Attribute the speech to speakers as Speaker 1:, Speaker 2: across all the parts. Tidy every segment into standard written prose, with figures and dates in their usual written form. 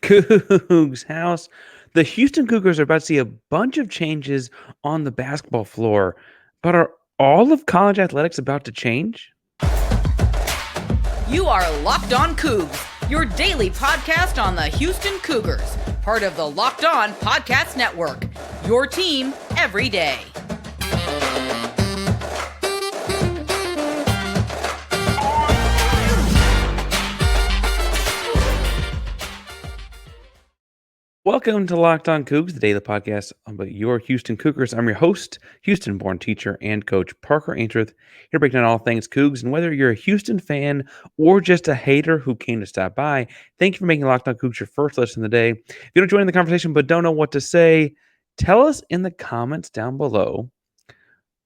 Speaker 1: Coogs House. The Houston Cougars are about to see a bunch of changes on the basketball floor, but are all of college athletics about to change?
Speaker 2: You are Locked On Cougs, your daily podcast on the Houston Cougars, part of the Locked On Podcast Network, your team every day.
Speaker 1: Welcome to Locked On Cougs, the daily podcast about your Houston Cougars. I'm your host, Houston-born teacher and coach Parker Ainsworth, here to break down all things Cougs. And whether you're a Houston fan or just a hater who came to stop by, thank you for making Locked On Cougs your first listen of the day. If you don't join in the conversation but don't know what to say, tell us in the comments down below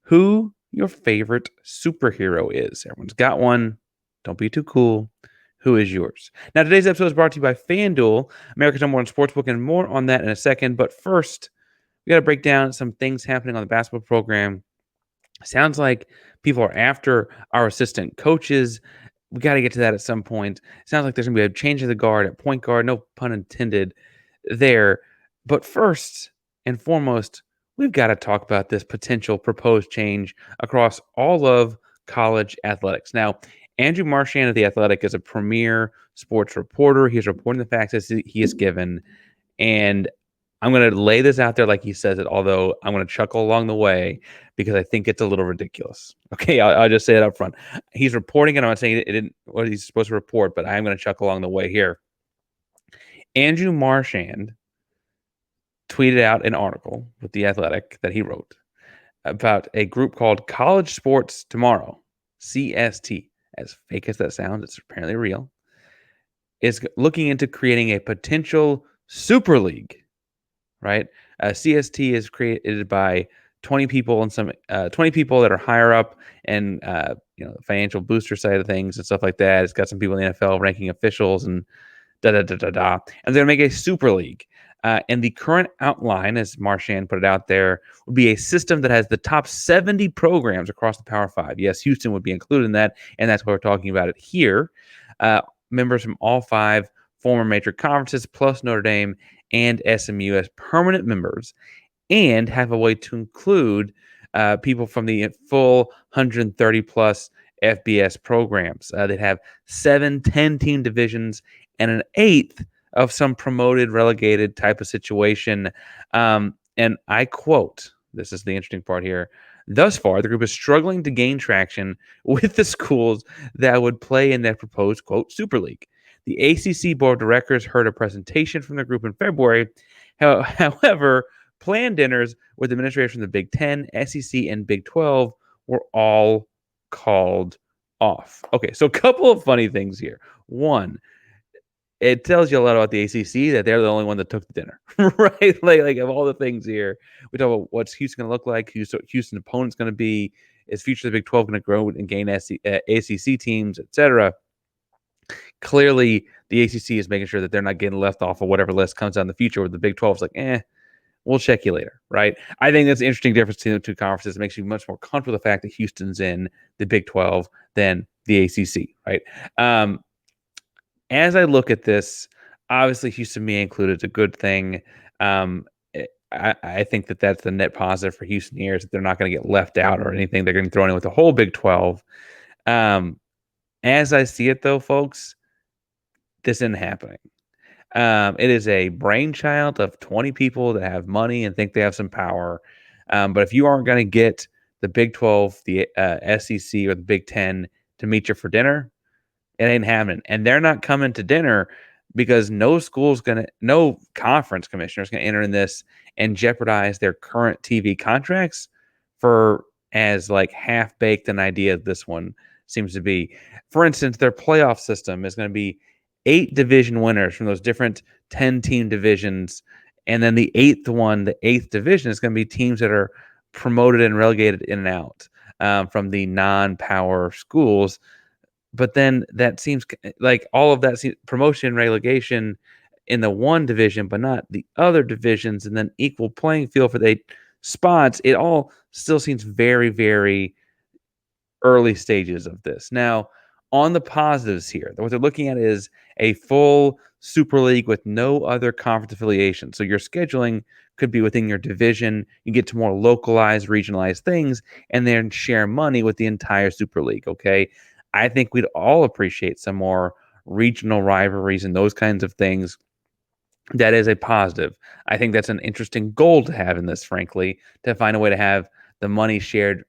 Speaker 1: who your favorite superhero is. Everyone's got one. Don't be too cool. Who is yours? Now, today's episode is brought to you by FanDuel, America's #1 sportsbook, and more on that in a second. But first, we got to break down some things happening on the basketball program. Sounds like people are after our assistant coaches. We got to get to that at some point. Sounds like there's going to be a change of the guard at point guard. No pun intended there. But first and foremost, we've got to talk about this potential proposed change across all of college athletics. Now, Andrew Marchand of The Athletic is a premier sports reporter. He's reporting the facts as he is given. And I'm going to lay this out there like he says it, although I'm going to chuckle along the way because I think it's a little ridiculous. Okay, I'll just say it up front. He's reporting it. I'm not saying it didn't what he's supposed to report, but I'm going to chuckle along the way here. Andrew Marchand tweeted out an article with The Athletic that he wrote about a group called College Sports Tomorrow, CST. As fake as that sounds, it's apparently real, is looking into creating a potential super league, right? CST is created by 20 people and 20 people that are higher up and the financial booster side of things and stuff like that. It's got some people in the NFL ranking officials and and they're going to make a super league. And the current outline, as Marchand put it out there, would be a system that has the top 70 programs across the Power Five. Yes, Houston would be included in that, and that's why we're talking about it here. Members from all five former major conferences, plus Notre Dame and SMU as permanent members, and have a way to include people from the full 130-plus FBS programs. They'd have 7 10-team divisions and an eighth of some promoted, relegated type of situation. And I quote, this is the interesting part here. Thus far, the group is struggling to gain traction with the schools that would play in their proposed, quote, Super League. The ACC Board of Directors heard a presentation from the group in February. However, planned dinners with administrators from the Big Ten, SEC, and Big 12 were all called off. Okay, so a couple of funny things here. One, it tells you a lot about the ACC that they're the only one that took the dinner, right? Like of all the things here, we talk about what's Houston going to look like, Houston opponent's going to be, is future of the Big 12 going to grow and gain ACC teams, etc. Clearly, the ACC is making sure that they're not getting left off of whatever list comes out in the future where the Big 12 is like, we'll check you later, right? I think that's an interesting difference between the two conferences. It makes you much more comfortable with the fact that Houston's in the Big 12 than the ACC, right? As I look at this, obviously Houston being included is a good thing. I think that that's the net positive for Houston that they're not going to get left out or anything. They're going to be thrown in with the whole Big 12. As I see it, though, folks, this isn't happening. It is a brainchild of 20 people that have money and think they have some power. But if you aren't going to get the Big 12, the SEC, or the Big 10 to meet you for dinner, it ain't happening. And they're not coming to dinner because no conference commissioner is going to enter in this and jeopardize their current TV contracts for as like half-baked an idea this one seems to be. For instance, their playoff system is going to be 8 division winners from those different 10-team divisions. And then the eighth division, is going to be teams that are promoted and relegated in and out from the non-power schools. But then that seems like all of that promotion, relegation in the one division, but not the other divisions, and then equal playing field for the spots. It all still seems very, very early stages of this. Now, on the positives here, what they're looking at is a full Super League with no other conference affiliation. So your scheduling could be within your division. You get to more localized, regionalized things, and then share money with the entire Super League. Okay. I think we'd all appreciate some more regional rivalries and those kinds of things. That is a positive. I think that's an interesting goal to have in this, frankly, to find a way to have the money shared,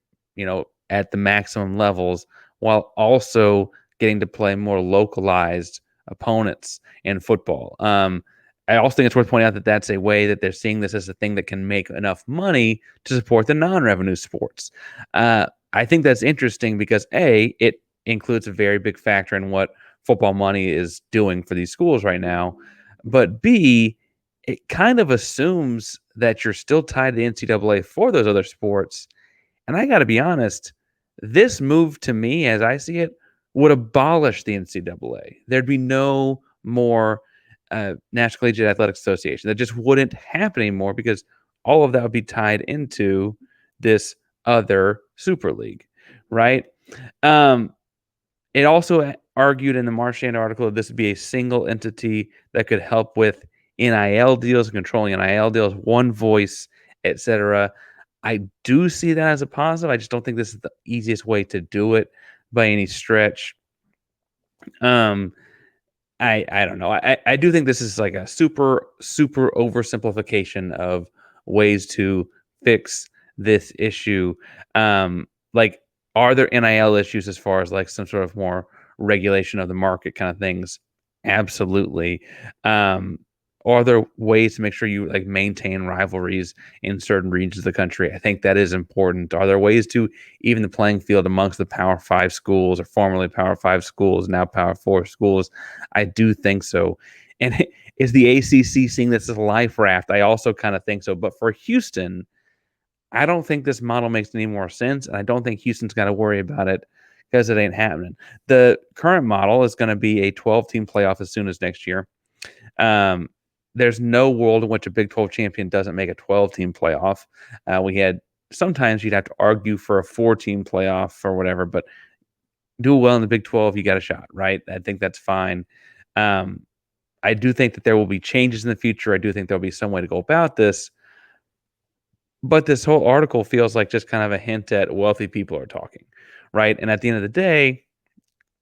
Speaker 1: at the maximum levels while also getting to play more localized opponents in football. I also think it's worth pointing out that that's a way that they're seeing this as a thing that can make enough money to support the non-revenue sports. I think that's interesting because it includes a very big factor in what football money is doing for these schools right now. But B, it kind of assumes that you're still tied to the NCAA for those other sports. And I got to be honest, this move to me, as I see it, would abolish the NCAA. There'd be no more National Collegiate Athletic Association. That just wouldn't happen anymore because all of that would be tied into this other Super League, right? It also argued in the Marchand article that this would be a single entity that could help with NIL deals, controlling NIL deals, one voice, etc. I do see that as a positive. I just don't think this is the easiest way to do it by any stretch. Um, I don't know. I do think this is like a super oversimplification of ways to fix this issue. Like, are there NIL issues as far as like some sort of more regulation of the market kind of things? Absolutely. Are there ways to make sure you like maintain rivalries in certain regions of the country? I think that is important. Are there ways to even the playing field amongst the Power Five schools or formerly Power Five schools, now Power Four schools? I do think so. And is the ACC seeing this as a life raft? I also kind of think so. But for Houston, I don't think this model makes any more sense. And I don't think Houston's got to worry about it because it ain't happening. The current model is going to be a 12-team playoff as soon as next year. There's no world in which a Big 12 champion doesn't make a 12-team playoff. We had sometimes you'd have to argue for a 4-team playoff or whatever, but do well in the Big 12, you got a shot, right? I think that's fine. I do think that there will be changes in the future. I do think there'll be some way to go about this. But this whole article feels like just kind of a hint at wealthy people are talking, right? And at the end of the day,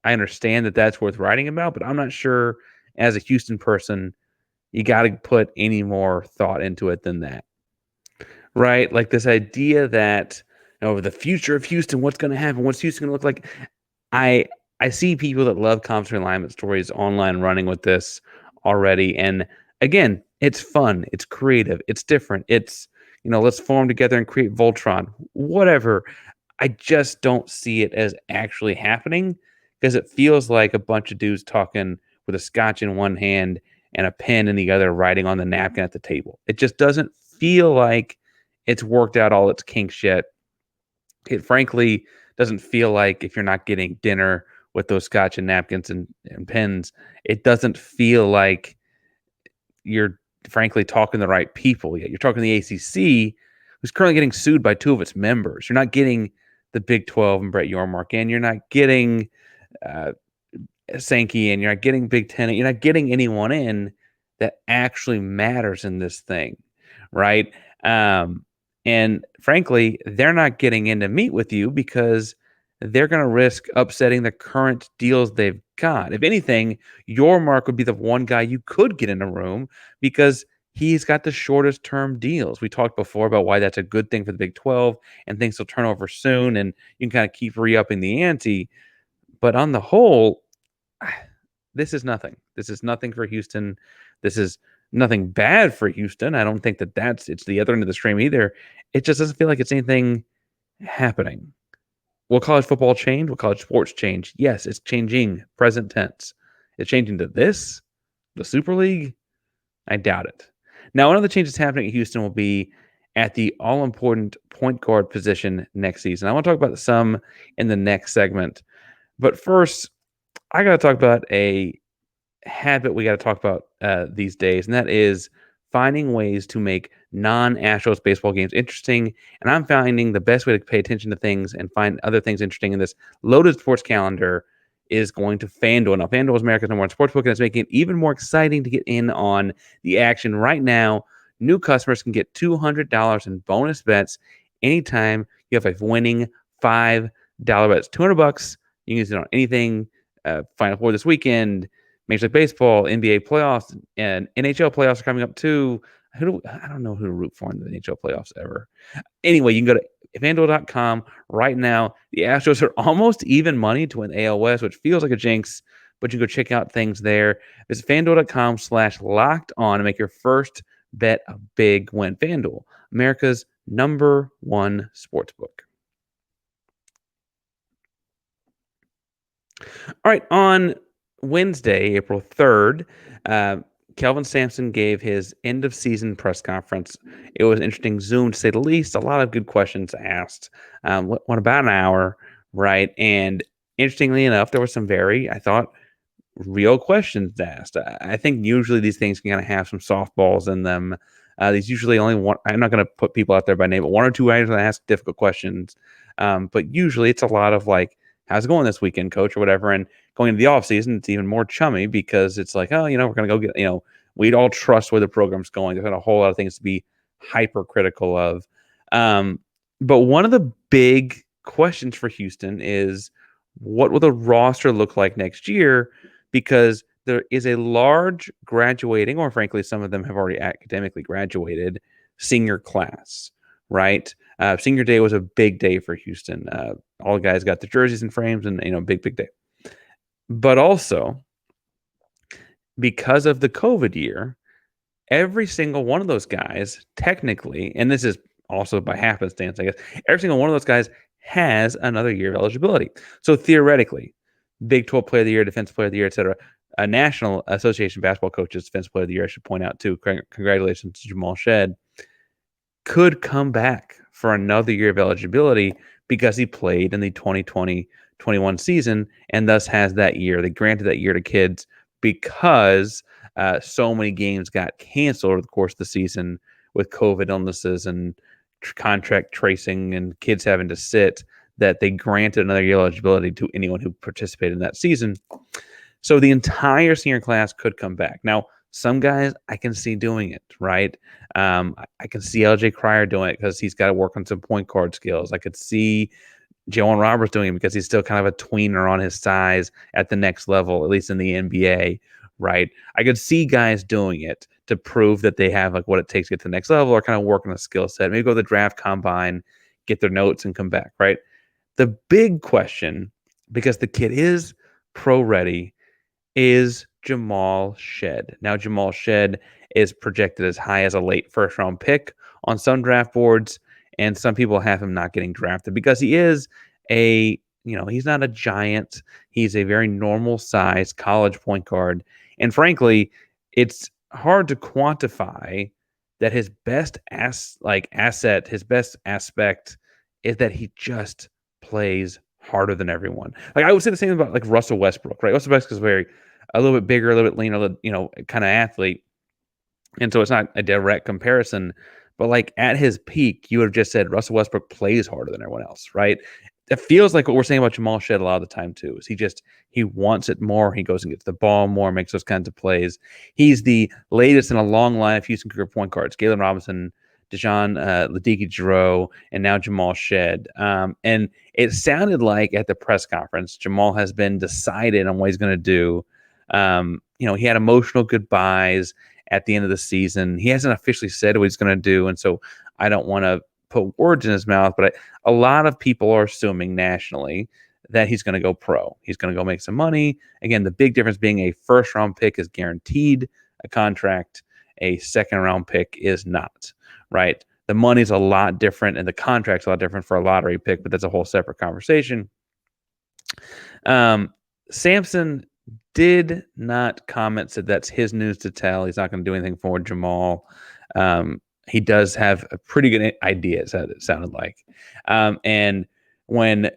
Speaker 1: I understand that that's worth writing about, but I'm not sure as a Houston person, you got to put any more thought into it than that, right? Like this idea that the future of Houston, what's going to happen, what's Houston going to look like? I see people that love conference alignment stories online running with this already, and again, it's fun, it's creative, it's different, it's let's form together and create Voltron, whatever. I just don't see it as actually happening because it feels like a bunch of dudes talking with a scotch in one hand and a pen in the other, writing on the napkin at the table. It just doesn't feel like it's worked out all its kinks yet. It frankly doesn't feel like if you're not getting dinner with those scotch and napkins and pens, it doesn't feel like you're frankly talking to the right people yet. You're talking to the ACC, who's currently getting sued by 2 of its members. You're not getting the Big 12 and Brett Yormark, and you're not getting Sankey, and you're not getting Big Ten. You're not getting anyone in that actually matters in this thing, right? And frankly, they're not getting in to meet with you because they're going to risk upsetting the current deals they've got. If anything, Yormark would be the one guy you could get in a room because he's got the shortest term deals. We talked before about why that's a good thing for the Big 12 and things will turn over soon and you can kind of keep re-upping the ante. But on the whole, this is nothing. This is nothing for Houston. This is nothing bad for Houston. I don't think that it's the other end of the stream either. It just doesn't feel like it's anything happening. Will college football change? Will college sports change? Yes, it's changing. Present tense. It's changing to this, the Super League. I doubt it. Now, one of the changes happening at Houston will be at the all-important point guard position next season. I want to talk about some in the next segment. But first, I got to talk about a habit we got to talk about these days, and that is finding ways to make non-Astros baseball games interesting. And I'm finding the best way to pay attention to things and find other things interesting in this loaded sports calendar is going to FanDuel. Now, FanDuel is America's #1 sportsbook, and it's making it even more exciting to get in on the action right now. New customers can get $200 in bonus bets anytime you have a winning $5 bet. It's $200. You can use it on anything. Final Four this weekend, Major League Baseball, NBA playoffs, and NHL playoffs are coming up too. I don't know who to root for in the NHL playoffs ever. Anyway, you can go to FanDuel.com right now. The Astros are almost even money to win AL West, which feels like a jinx, but you can go check out things there. Visit FanDuel.com/locked-on to make your first bet a big win. FanDuel, America's #1 sportsbook. All right, on Wednesday, April 3rd, Kelvin Sampson gave his end-of-season press conference. It was interesting Zoom, to say the least. A lot of good questions asked. What about an hour, right? And interestingly enough, there were some I thought, real questions asked. I think usually these things can kind of have some softballs in them. These usually only one. I'm not going to put people out there by name, but one or two items that ask difficult questions. But usually it's a lot of like, how's it going this weekend, coach, or whatever. And going into the off season, it's even more chummy because it's like, oh, we're going to go get, we'd all trust where the program's going. There's a whole lot of things to be hypercritical of. But one of the big questions for Houston is, what will the roster look like next year? Because there is a large graduating, or frankly, some of them have already academically graduated, senior class, right? Senior day was a big day for Houston. All the guys got their jerseys and frames, and big day. But also, because of the COVID year, every single one of those guys, technically, and this is also by happenstance, I guess, every single one of those guys has another year of eligibility. So theoretically, Big 12 Player of the Year, Defensive Player of the Year, etc. A National Association of Basketball Coaches Defensive Player of the Year, I should point out too. Congratulations to Jamal Shed. Could come back for another year of eligibility because he played in the 2020-21 season and thus has that year. They granted that year to kids because so many games got canceled over the course of the season with COVID illnesses and contract tracing and kids having to sit, that they granted another year eligibility to anyone who participated in that season. So the entire senior class could come back. Now, some guys I can see doing it, right? I can see LJ Cryer doing it because he's got to work on some point guard skills. I could see Jalen Roberts doing it because he's still kind of a tweener on his size at the next level, at least in the NBA, right? I could see guys doing it to prove that they have like what it takes to get to the next level, or kind of work on a skill set. Maybe go to the draft combine, get their notes, and come back, right? The big question, because the kid is pro ready, is Jamal Shed. Now, Jamal Shed is projected as high as a late first-round pick on some draft boards, and some people have him not getting drafted because he is he's not a giant. He's a very normal-sized college point guard. And frankly, it's hard to quantify that his best asset, his best aspect is that he just plays harder than everyone. Like, I would say the same about like Russell Westbrook, right? Russell Westbrook is a little bit bigger, a little bit leaner, kind of athlete. And so it's not a direct comparison, but like at his peak, you would have just said Russell Westbrook plays harder than everyone else, right? It feels like what we're saying about Jamal Shed a lot of the time too, is he wants it more. He goes and gets the ball more, makes those kinds of plays. He's the latest in a long line of Houston Cougar point guards: Galen Robinson, Dejan Ladiki-Jarreau, and now Jamal Shed. And it sounded like at the press conference, Jamal has been decided on what he's going to do. He had emotional goodbyes at the end of the season. He hasn't officially said what he's going to do, and so I don't want to put words in his mouth, but a lot of people are assuming nationally that he's going to go pro. He's going to go make some money. Again, the big difference being a first-round pick is guaranteed a contract. A second-round pick is not, right? The money's a lot different, and the contract's a lot different for a lottery pick, but that's a whole separate conversation. Samson did not comment, said that's his news to tell. He's not going to do anything for Jamal. He does have a pretty good idea, it sounded like. And when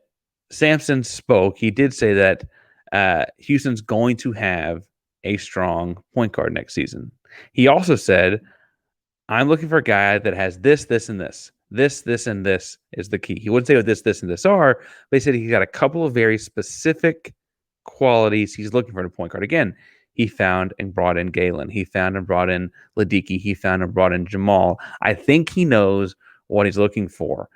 Speaker 1: Samson spoke, he did say that Houston's going to have a strong point guard next season. He also said, I'm looking for a guy that has this, this, and this. This, and this is the key. He wouldn't say what this, and this are, but he said he got a couple of very specific qualities he's looking for in a point guard. Again, he found and brought in Galen. He found and brought in Ladiki. He found and brought in Jamal. I think he knows what he's looking for.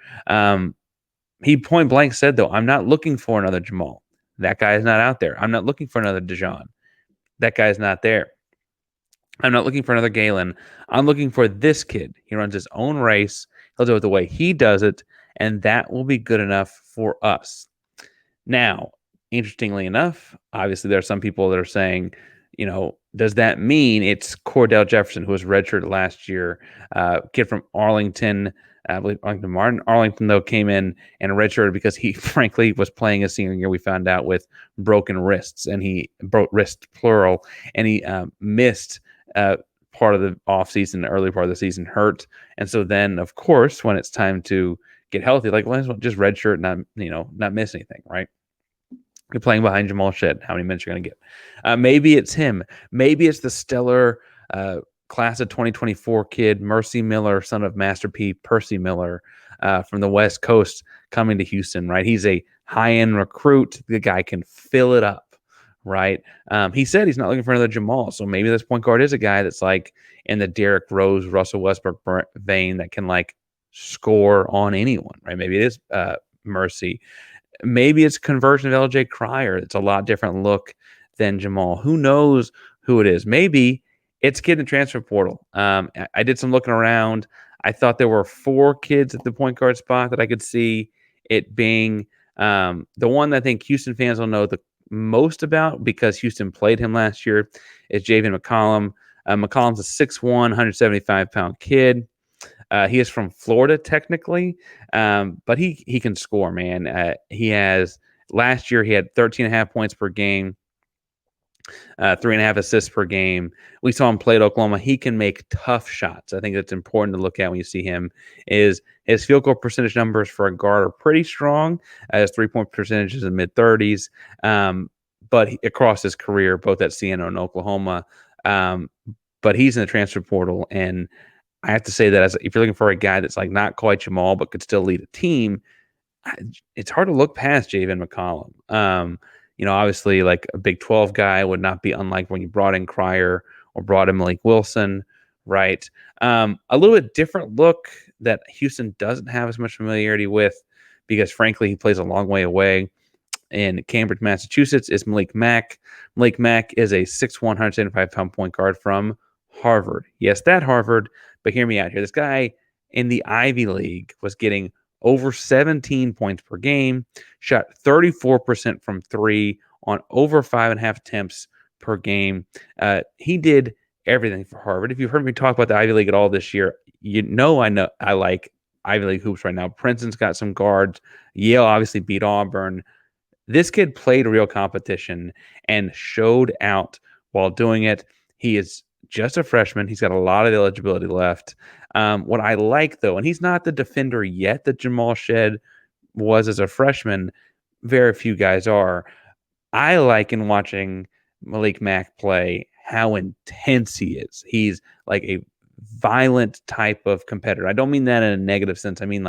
Speaker 1: He point blank said, though, I'm not looking for another Jamal. That guy is not out there. I'm not looking for another Dejan. That guy's not there. I'm not looking for another Galen. I'm looking for this kid. He runs his own race. He'll do it the way he does it, and that will be good enough for us. Now, interestingly enough, obviously there are some people that are saying, does that mean it's Cordell Jefferson, who was redshirted last year, kid from Arlington, I believe Arlington Martin. Arlington, though, came in and redshirted because he, frankly, was playing his senior year, we found out, with broken wrists, and he broke wrist, plural, and he missed part of the offseason, the early part of the season, hurt. And so then, of course, when it's time to get healthy, just redshirt, not miss anything, right? You're playing behind Jamal Shed. How many minutes you're going to get? Maybe it's him. Maybe it's the stellar class of 2024 kid, Mercy Miller, son of Master P. Percy Miller, from the West Coast, coming to Houston, right? He's a high-end recruit. The guy can fill it up, right? He said he's not looking for another Jamal, so maybe this point guard is a guy that's like in the Derrick Rose, Russell Westbrook vein that can score on anyone, right? Maybe it is Mercy. Maybe it's conversion of LJ Cryer. It's a lot different look than Jamal. Who knows who it is? Maybe it's kid in the transfer portal. I did some looking around. I thought there were 4 kids at the point guard spot that I could see it being. The one that I think Houston fans will know the most about, because Houston played him last year, is Javen McCollum. McCollum's a 6'1", 175-pound kid. He is from Florida, technically, but he can score, man. Last year he had 13.5 points per game, 3.5 assists per game. We saw him play at Oklahoma. He can make tough shots. I think that's important to look at when you see him. Is his field goal percentage numbers for a guard are pretty strong. His 3-point percentage is in mid-30s, but across his career, both at Siena and Oklahoma. But he's in the transfer portal, and I have to say that if you're looking for a guy that's not quite Jamal but could still lead a team, it's hard to look past Javen McCollum. Obviously, a Big 12 guy would not be unlike when you brought in Cryer or brought in Malik Wilson, right? A little bit different look that Houston doesn't have as much familiarity with, because, frankly, he plays a long way away in Cambridge, Massachusetts, is Malik Mack. Malik Mack is a 6'1", 175-pound point guard from Harvard. Yes, that Harvard. But hear me out here. This guy in the Ivy League was getting over 17 points per game, shot 34% from 3 on over 5.5 attempts per game. He did everything for Harvard. If you've heard me talk about the Ivy League at all this year, I like Ivy League hoops right now. Princeton's got some guards. Yale obviously beat Auburn. This kid played real competition and showed out while doing it. He is just a freshman. He's got a lot of eligibility left. What I like, though, and he's not the defender yet that Jamal Shed was as a freshman. Very few guys are. I like, in watching Malik Mack play, how intense he is. He's like a violent type of competitor. I don't mean that in a negative sense. I mean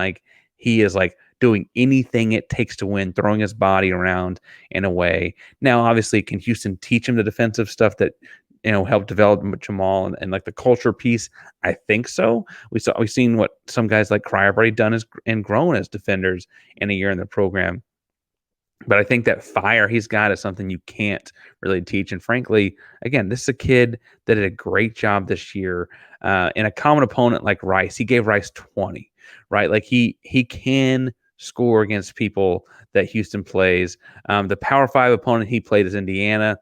Speaker 1: he is doing anything it takes to win, throwing his body around in a way. Now, obviously, can Houston teach him the defensive stuff that help develop Jamal and the culture piece? I think so. We've seen what some guys like Cryer have already done and grown as defenders in a year in the program. But I think that fire he's got is something you can't really teach. And frankly, again, this is a kid that did a great job this year in a common opponent like Rice. He gave Rice 20, right? He can score against people that Houston plays. The Power 5 opponent he played is Indiana.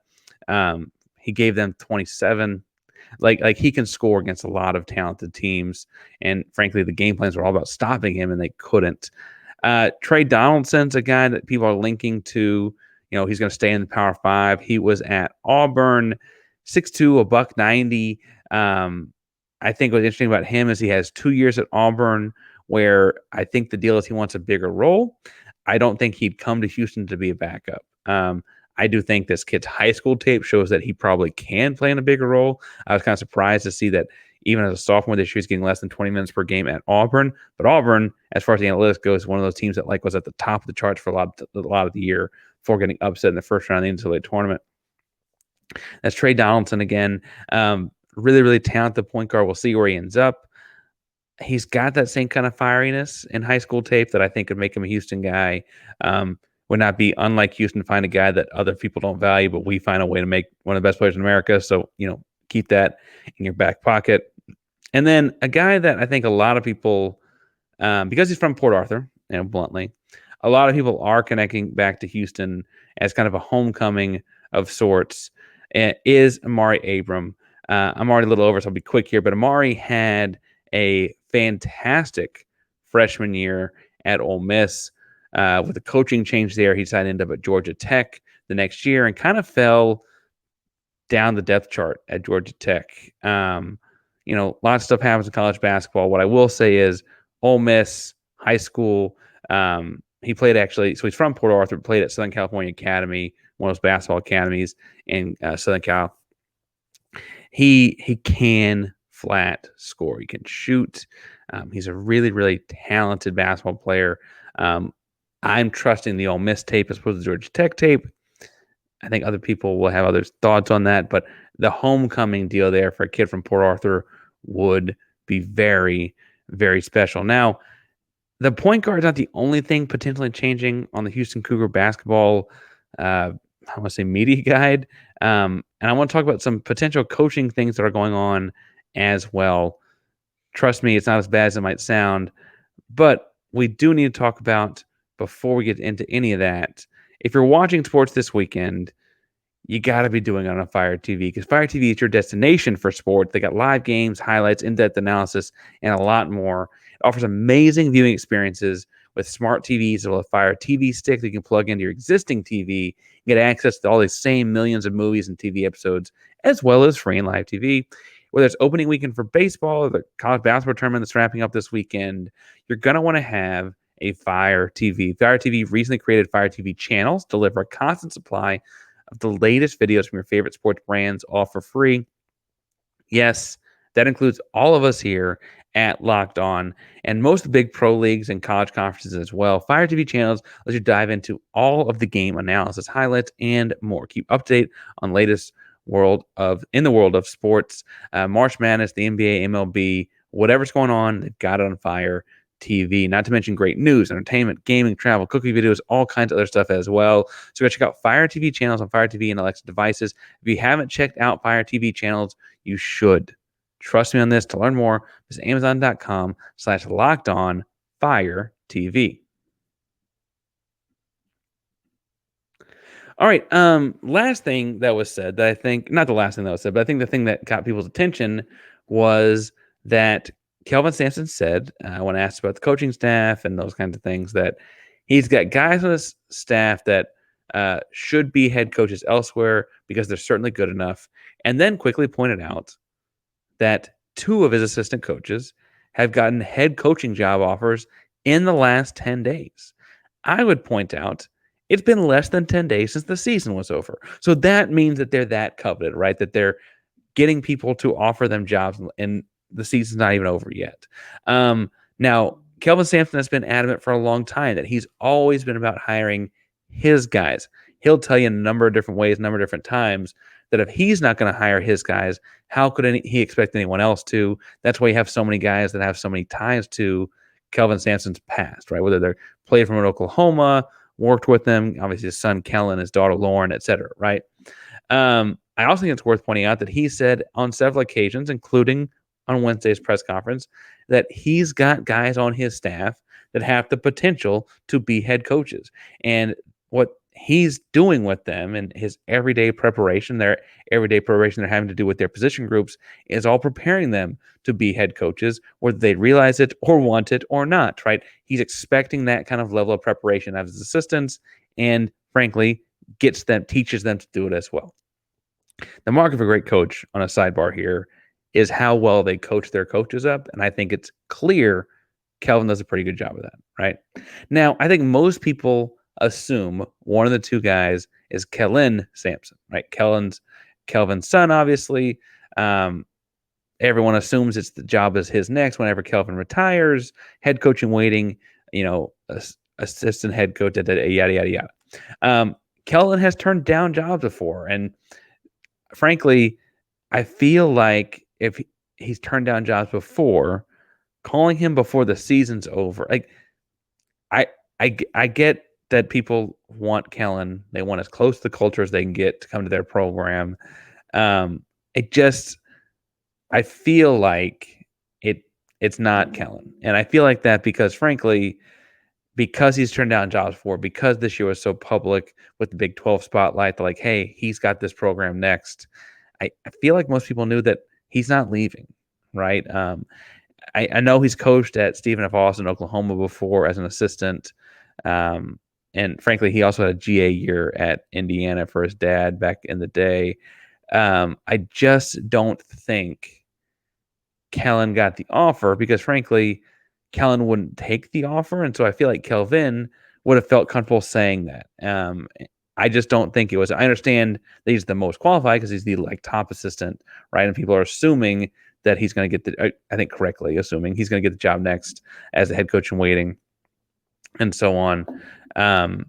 Speaker 1: He gave them 27. He can score against a lot of talented teams. And frankly, the game plans were all about stopping him, and they couldn't. Trey Donaldson's a guy that people are linking to. He's going to stay in the Power 5. He was at Auburn, 6'2", $190. I think what's interesting about him is he has 2 years at Auburn, where I think the deal is he wants a bigger role. I don't think he'd come to Houston to be a backup. I do think this kid's high school tape shows that he probably can play in a bigger role. I was kind of surprised to see that even as a sophomore this year, he's getting less than 20 minutes per game at Auburn. But Auburn, as far as the analytics goes, is one of those teams that was at the top of the charts for a lot of the year. before getting upset in the first round of the NCAA tournament. That's Trey Donaldson again. Really, really talented point guard. We'll see where he ends up. He's got that same kind of fieriness in high school tape that I think could make him a Houston guy. Would not be unlike Houston to find a guy that other people don't value, but we find a way to make one of the best players in America. So, keep that in your back pocket. And then a guy that I think a lot of people, because he's from Port Arthur, bluntly, a lot of people are connecting back to Houston as kind of a homecoming of sorts, is Amari Abram. I'm already a little over, so I'll be quick here, but Amari had a fantastic freshman year at Ole Miss. With the coaching change there, he decided to end up at Georgia Tech the next year and kind of fell down the depth chart at Georgia Tech. Lots of stuff happens in college basketball. What I will say is Ole Miss high school, he played so he's from Port Arthur, played at Southern California Academy, one of those basketball academies in Southern Cal. He can flat score. He can shoot. He's a really, really talented basketball player. I'm trusting the Ole Miss tape as opposed to the Georgia Tech tape. I think other people will have other thoughts on that, but the homecoming deal there for a kid from Port Arthur would be very, very special. Now, the point guard is not the only thing potentially changing on the Houston Cougar basketball, I want to say media guide. And I want to talk about some potential coaching things that are going on as well. Trust me, it's not as bad as it might sound, but we do need to talk about, before we get into any of that, if you're watching sports this weekend, you got to be doing it on a Fire TV, because Fire TV is your destination for sports. They got live games, highlights, in-depth analysis, and a lot more. It offers amazing viewing experiences with smart TVs that will have Fire TV stick that you can plug into your existing TV, get access to all these same millions of movies and TV episodes, as well as free and live TV. Whether it's opening weekend for baseball or the college basketball tournament that's wrapping up this weekend, you're going to want to have a Fire TV. Fire TV recently created Fire TV channels, deliver a constant supply of the latest videos from your favorite sports brands, all for free. Yes, that includes all of us here at Locked On and most of the big pro leagues and college conferences as well. Fire TV channels let you dive into all of the game analysis, highlights, and more. Keep update on latest in the world of sports, March Madness, the NBA, MLB, whatever's going on, they've got it on Fire TV. Not to mention great news, entertainment, gaming, travel, cooking videos, all kinds of other stuff as well. So go check out Fire TV channels on Fire TV and Alexa devices. If you haven't checked out Fire TV channels, you should. Trust me on this. To learn more, visit Amazon.com/LockedOnFire TV. All right. Last thing that was said, that I think, not the last thing that was said, but I think the thing that got people's attention was that Kelvin Sampson said, when asked about the coaching staff and those kinds of things, that he's got guys on his staff that should be head coaches elsewhere because they're certainly good enough. And then quickly pointed out that 2 of his assistant coaches have gotten head coaching job offers in the last 10 days. I would point out it's been less than 10 days since the season was over. So that means that they're that coveted, right? That they're getting people to offer them jobs, and the season's not even over yet. Now, Kelvin Sampson has been adamant for a long time that he's always been about hiring his guys. He'll tell you in a number of different ways, a number of different times, that if he's not going to hire his guys, how could he expect anyone else to? That's why you have so many guys that have so many ties to Kelvin Sampson's past, right? Whether they're played from Oklahoma, worked with them, obviously his son Kellen, his daughter Lauren, etc., right? I also think it's worth pointing out that he said on several occasions, including on Wednesday's press conference, that he's got guys on his staff that have the potential to be head coaches. And what he's doing with them and his everyday preparation they're having to do with their position groups is all preparing them to be head coaches, whether they realize it or want it or not, right? He's expecting that kind of level of preparation of his assistants, and frankly, teaches them to do it as well. The mark of a great coach, on a sidebar here, is how well they coach their coaches up. And I think it's clear Kelvin does a pretty good job of that, right? Now, I think most people assume one of the 2 guys is Kelvin Sampson, right? Kelvin's son, obviously. Everyone assumes it's the job is his next whenever Kelvin retires. Head coaching waiting, assistant head coach, yada, yada, yada. Kelvin has turned down jobs before, and frankly, I feel like if he's turned down jobs before, calling him before the season's over, like I I get that people want Kellen. They want as close to the culture as they can get to come to their program. It just I feel like it's not Kellen, and I feel like that because frankly, because he's turned down jobs for, because this year was so public with the Big 12 spotlight, they're like, hey, he's got this program next. I feel like most people knew that he's not leaving, right? I know he's coached at Stephen F. Austin, Oklahoma before as an assistant. And frankly, he also had a GA year at Indiana for his dad back in the day. I just don't think Kellen got the offer because, frankly, Kellen wouldn't take the offer. And so I feel like Kelvin would have felt comfortable saying that. I just don't think it was. I understand that he's the most qualified because he's the top assistant, right? And people are assuming that he's going to get I think correctly, assuming he's going to get the job next as the head coach in waiting and so on.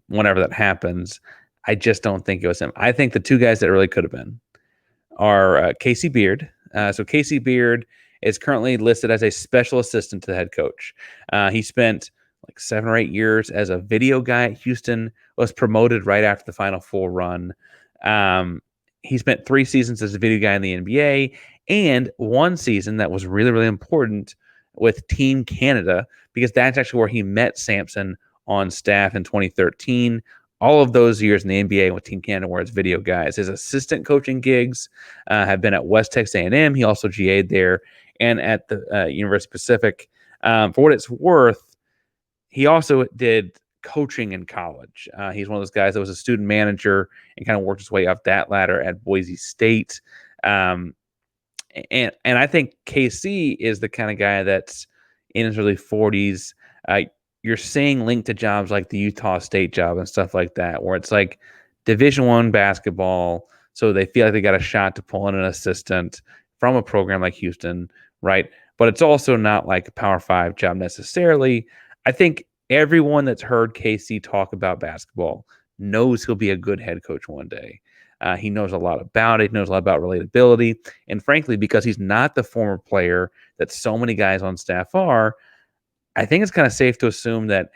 Speaker 1: Whenever that happens, I just don't think it was him. I think the two guys that really could have been are Casey Beard. So Casey Beard is currently listed as a special assistant to the head coach. He spent 7 or 8 years as a video guy at Houston, was promoted right after the Final Four run. He spent 3 seasons as a video guy in the NBA and 1 season that was really, really important with Team Canada because that's actually where he met Samson on staff in 2013. All of those years in the NBA with Team Canada were as video guys. His assistant coaching gigs have been at West Texas A&M. He also GA'd there and at the University Pacific. For what it's worth, he also did coaching in college. He's one of those guys that was a student manager and kind of worked his way up that ladder at Boise State. And I think KC is the kind of guy that's in his early 40s. You're seeing linked to jobs like the Utah State job and stuff like that, where it's like Division I basketball, so they feel like they got a shot to pull in an assistant from a program like Houston, right? But it's also not like a Power 5 job necessarily. I think everyone that's heard KC talk about basketball knows he'll be a good head coach one day. He knows a lot about it, knows a lot about relatability. And frankly, because he's not the former player that so many guys on staff are, I think it's kind of safe to assume that,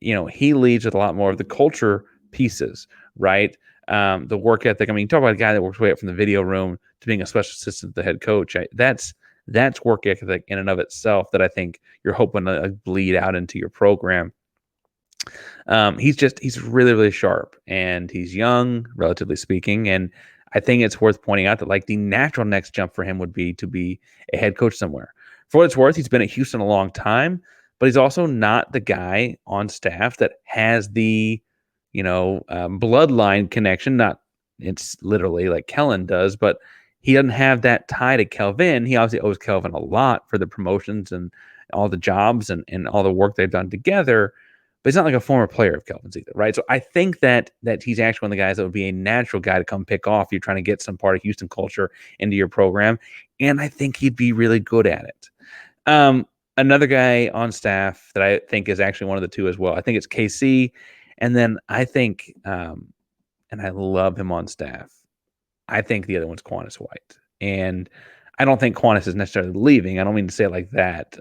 Speaker 1: he leads with a lot more of the culture pieces, right? The work ethic. I mean, you talk about a guy that works way up from the video room to being a special assistant to the head coach. That's work ethic in and of itself that I think you're hoping to bleed out into your program. He's really, really sharp and he's young, relatively speaking. And I think it's worth pointing out that the natural next jump for him would be to be a head coach somewhere. For what it's worth, he's been at Houston a long time, but he's also not the guy on staff that has the, bloodline connection. Not it's literally like Kellen does, but he doesn't have that tie to Kelvin. He obviously owes Kelvin a lot for the promotions and all the jobs and all the work they've done together. But he's not like a former player of Kelvin's either, right? So I think that he's actually one of the guys that would be a natural guy to come pick off. You're trying to get some part of Houston culture into your program, and I think he'd be really good at it. Another guy on staff that I think is actually one of the two as well. I think it's KC, and then I think, and I love him on staff. I think the other one's Quanas White, and I don't think Quanas is necessarily leaving. I don't mean to say it like that.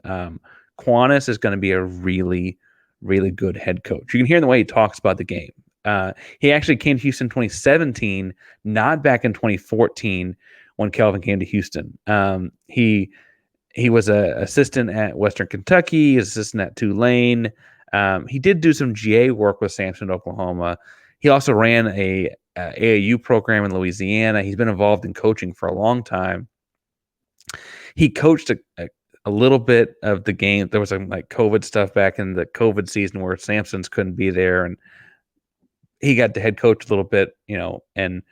Speaker 1: Quanas is going to be a really, really good head coach. You can hear in the way he talks about the game. He actually came to Houston in 2017, not back in 2014 when Kelvin came to Houston. He was an assistant at Western Kentucky, assistant at Tulane. He did do some GA work with Samson, Oklahoma. He also ran a AAU program in Louisiana. He's been involved in coaching for a long time. He coached a little bit of the game. There was some COVID stuff back in the COVID season where Samsons couldn't be there, and he got to head coach a little bit, and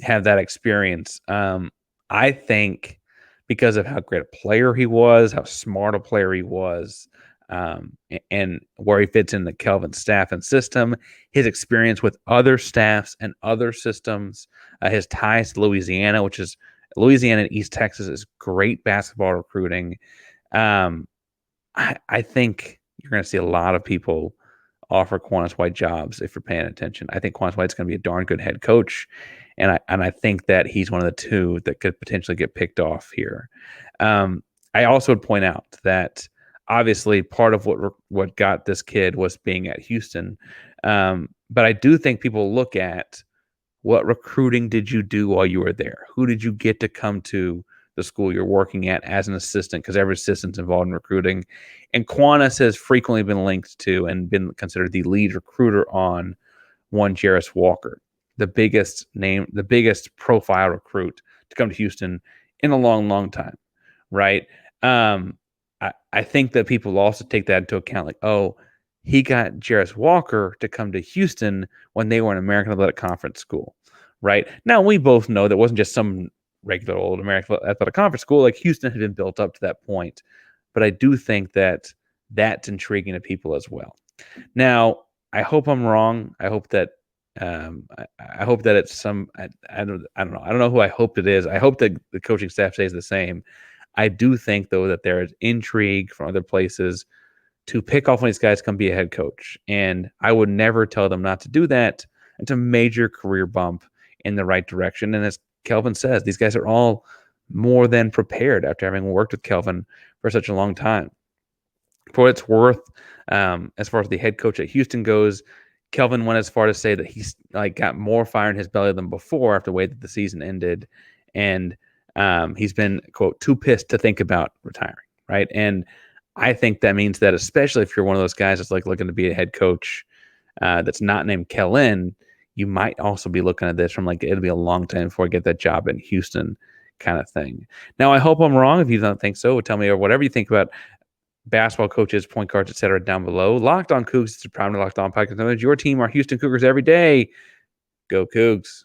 Speaker 1: have that experience. I think because of how great a player he was, how smart a player he was, and where he fits in the Kelvin staff and system, his experience with other staffs and other systems, his ties to Louisiana, which is Louisiana and East Texas is great basketball recruiting. I think you're going to see a lot of people offer Quanas White jobs if you're paying attention. I think Quanas White's going to be a darn good head coach, and I think that he's one of the two that could potentially get picked off here. I also would point out that obviously part of what got this kid was being at Houston, but I do think people look at what recruiting did you do while you were there? Who did you get to come to the school you're working at as an assistant? Because every assistant's involved in recruiting. And Quanas has frequently been linked to and been considered the lead recruiter on one Jarris Walker, the biggest profile recruit to come to Houston in a long, long time, right? I think that people also take that into account, like, oh, he got Jarris Walker to come to Houston when they were an American Athletic Conference school, right? Now, we both know that wasn't just some regular old American Athletic Conference school. Like, Houston had been built up to that point. But I do think that that's intriguing to people as well. Now, I hope I'm wrong. I hope that I hope that it's some. I don't know. I don't know who I hope it is. I hope that the coaching staff stays the same. I do think, though, that there is intrigue from other places to pick off when these guys come be a head coach. And I would never tell them not to do that. It's a major career bump in the right direction. And as Kelvin says, these guys are all more than prepared after having worked with Kelvin for such a long time. For what it's worth, as far as the head coach at Houston goes, Kelvin went as far to say that he's got more fire in his belly than before after the way that the season ended. And he's been, quote, too pissed to think about retiring, right? And I think that means that, especially if you're one of those guys that's looking to be a head coach that's not named Kellen, you might also be looking at this from it'll be a long time before I get that job in Houston kind of thing. Now, I hope I'm wrong. If you don't think so, tell me, or whatever you think about basketball coaches, point guards, etc. down below. Locked On Cougs, it's a proud Locked On podcast. Your team, our Houston Cougars, every day. Go Cougs.